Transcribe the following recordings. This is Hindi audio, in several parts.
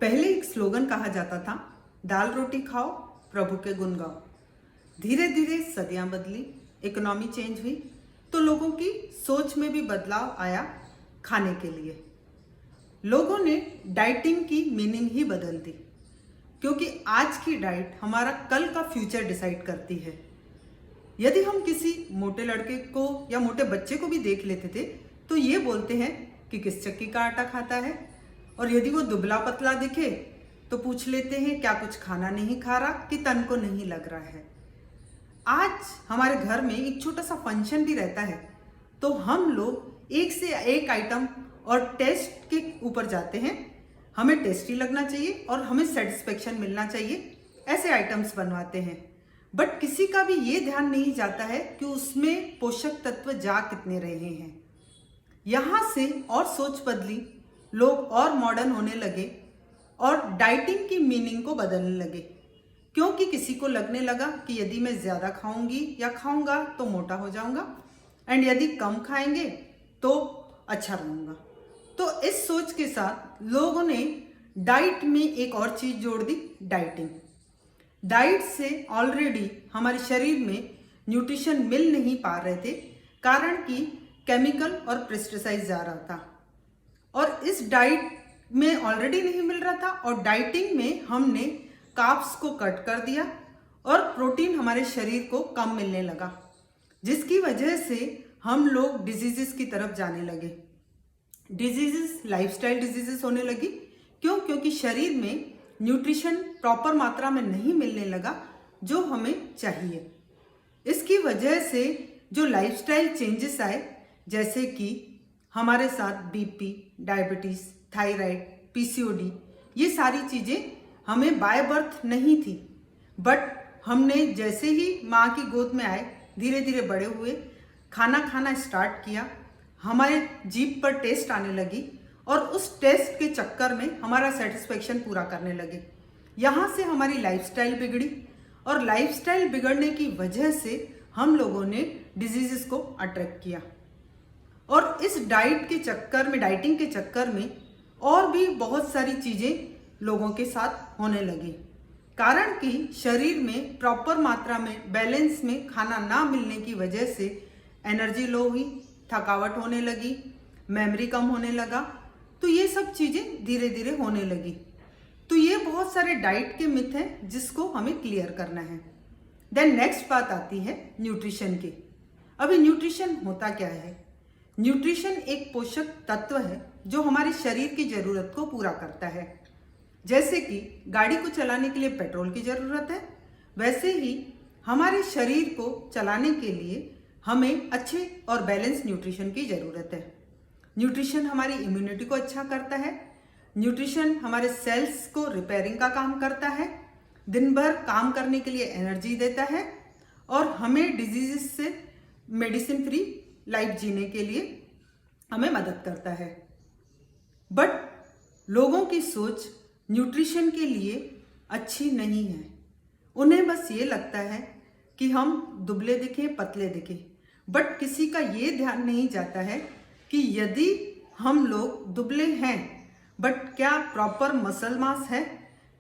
पहले एक स्लोगन कहा जाता था, दाल रोटी खाओ प्रभु के गुण गाओ। धीरे धीरे सदियां बदली, इकोनॉमी चेंज हुई तो लोगों की सोच में भी बदलाव आया। खाने के लिए लोगों ने डाइटिंग की मीनिंग ही बदल दी, क्योंकि आज की डाइट हमारा कल का फ्यूचर डिसाइड करती है। यदि हम किसी मोटे लड़के को या मोटे बच्चे को भी देख लेते थे तो ये बोलते हैं कि किस चक्की का आटा खाता है, और यदि वो दुबला पतला दिखे तो पूछ लेते हैं क्या कुछ खाना नहीं खा रहा कि तन को नहीं लग रहा है। आज हमारे घर में एक छोटा सा फंक्शन भी रहता है तो हम लोग एक से एक आइटम और टेस्ट के ऊपर जाते हैं। हमें टेस्टी लगना चाहिए और हमें सेटिस्फेक्शन मिलना चाहिए, ऐसे आइटम्स बनवाते हैं। बट किसी का भी ये ध्यान नहीं जाता है कि उसमें पोषक तत्व जा कितने रहे हैं। यहाँ से और सोच बदली, लोग और मॉडर्न होने लगे और डाइटिंग की मीनिंग को बदलने लगे, क्योंकि किसी को लगने लगा कि यदि मैं ज़्यादा खाऊंगी या खाऊंगा तो मोटा हो जाऊंगा, एंड यदि कम खाएंगे तो अच्छा रहूंगा। तो इस सोच के साथ लोगों ने डाइट में एक और चीज़ जोड़ दी, डाइटिंग। डाइट से ऑलरेडी हमारे शरीर में न्यूट्रिशन मिल नहीं पा रहे थे, कारण कि केमिकल और पेस्टिसाइड जा रहा था, और इस डाइट में ऑलरेडी नहीं मिल रहा था। और डाइटिंग में हमने कार्ब्स को कट कर दिया और प्रोटीन हमारे शरीर को कम मिलने लगा, जिसकी वजह से हम लोग डिजीजेस की तरफ जाने लगे। डिजीजेस लाइफस्टाइल डिजीजेस होने लगी। क्यों? क्योंकि शरीर में न्यूट्रिशन प्रॉपर मात्रा में नहीं मिलने लगा जो हमें चाहिए। इसकी वजह से जो लाइफस्टाइल चेंजेस आए, जैसे कि हमारे साथ बीपी, डायबिटीज, थायराइड, पीसीओडी, ये सारी चीज़ें हमें बाय बर्थ नहीं थी, बट हमने जैसे ही माँ की गोद में आए धीरे धीरे बड़े हुए, खाना खाना स्टार्ट किया, हमारे जीभ पर टेस्ट आने लगी और उस टेस्ट के चक्कर में हमारा सेटिस्फेक्शन पूरा करने लगे। यहाँ से हमारी लाइफस्टाइल बिगड़ी, और लाइफस्टाइल बिगड़ने की वजह से हम लोगों ने डिजीजेस को अट्रैक्ट किया। और इस डाइट के चक्कर में, डाइटिंग के चक्कर में और भी बहुत सारी चीज़ें लोगों के साथ होने लगी, कारण कि शरीर में प्रॉपर मात्रा में, बैलेंस में खाना ना मिलने की वजह से एनर्जी लो हुई, थकावट होने लगी, मेमोरी कम होने लगा। तो ये सब चीज़ें धीरे धीरे होने लगी। तो ये बहुत सारे डाइट के मिथ हैं जिसको हमें क्लियर करना है। देन नेक्स्ट बात आती है न्यूट्रिशन की। अभी न्यूट्रिशन होता क्या है? न्यूट्रिशन एक पोषक तत्व है जो हमारे शरीर की ज़रूरत को पूरा करता है। जैसे कि गाड़ी को चलाने के लिए पेट्रोल की ज़रूरत है, वैसे ही हमारे शरीर को चलाने के लिए हमें अच्छे और बैलेंस न्यूट्रिशन की ज़रूरत है। न्यूट्रिशन हमारी इम्यूनिटी को अच्छा करता है। न्यूट्रिशन हमारे सेल्स को रिपेयरिंग का काम करता है, दिन भर काम करने के लिए एनर्जी देता है, और हमें डिजीज़ से मेडिसिन फ्री लाइफ जीने के लिए हमें मदद करता है। बट लोगों की सोच न्यूट्रिशन के लिए अच्छी नहीं है। उन्हें बस ये लगता है कि हम दुबले दिखें, पतले दिखें, बट किसी का ये ध्यान नहीं जाता है कि यदि हम लोग दुबले हैं बट क्या प्रॉपर मसल मास है,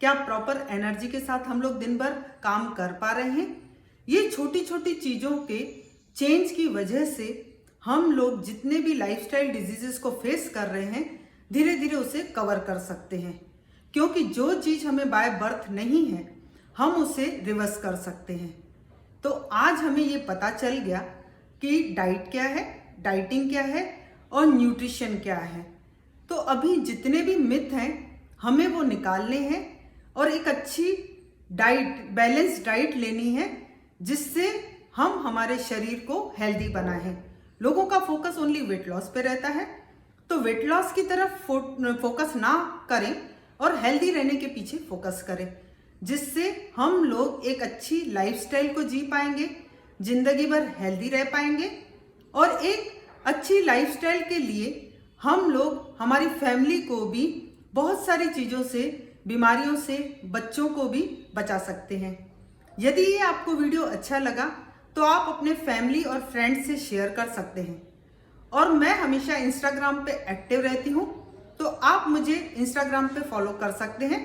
क्या प्रॉपर एनर्जी के साथ हम लोग दिन भर काम कर पा रहे हैं। ये छोटी छोटी चीज़ों के चेंज की वजह से हम लोग जितने भी लाइफस्टाइल डिजीजेस को फेस कर रहे हैं, धीरे धीरे उसे कवर कर सकते हैं, क्योंकि जो चीज़ हमें बाय बर्थ नहीं है हम उसे रिवर्स कर सकते हैं। तो आज हमें ये पता चल गया कि डाइट क्या है, डाइटिंग क्या है और न्यूट्रिशन क्या है। तो अभी जितने भी मिथ हैं हमें वो निकालने हैं और एक अच्छी डाइट, बैलेंस डाइट लेनी है, जिससे हम हमारे शरीर को हेल्दी बनाएं। लोगों का फोकस ओनली वेट लॉस पे रहता है, तो वेट लॉस की तरफ फोकस ना करें और हेल्दी रहने के पीछे फोकस करें, जिससे हम लोग एक अच्छी लाइफस्टाइल को जी पाएंगे, जिंदगी भर हेल्दी रह पाएंगे। और एक अच्छी लाइफस्टाइल के लिए हम लोग हमारी फैमिली को भी बहुत सारी चीज़ों से, बीमारियों से, बच्चों को भी बचा सकते हैं। यदि ये आपको वीडियो अच्छा लगा तो आप अपने फैमिली और फ्रेंड्स से शेयर कर सकते हैं। और मैं हमेशा इंस्टाग्राम पे एक्टिव रहती हूँ, तो आप मुझे इंस्टाग्राम पे फॉलो कर सकते हैं।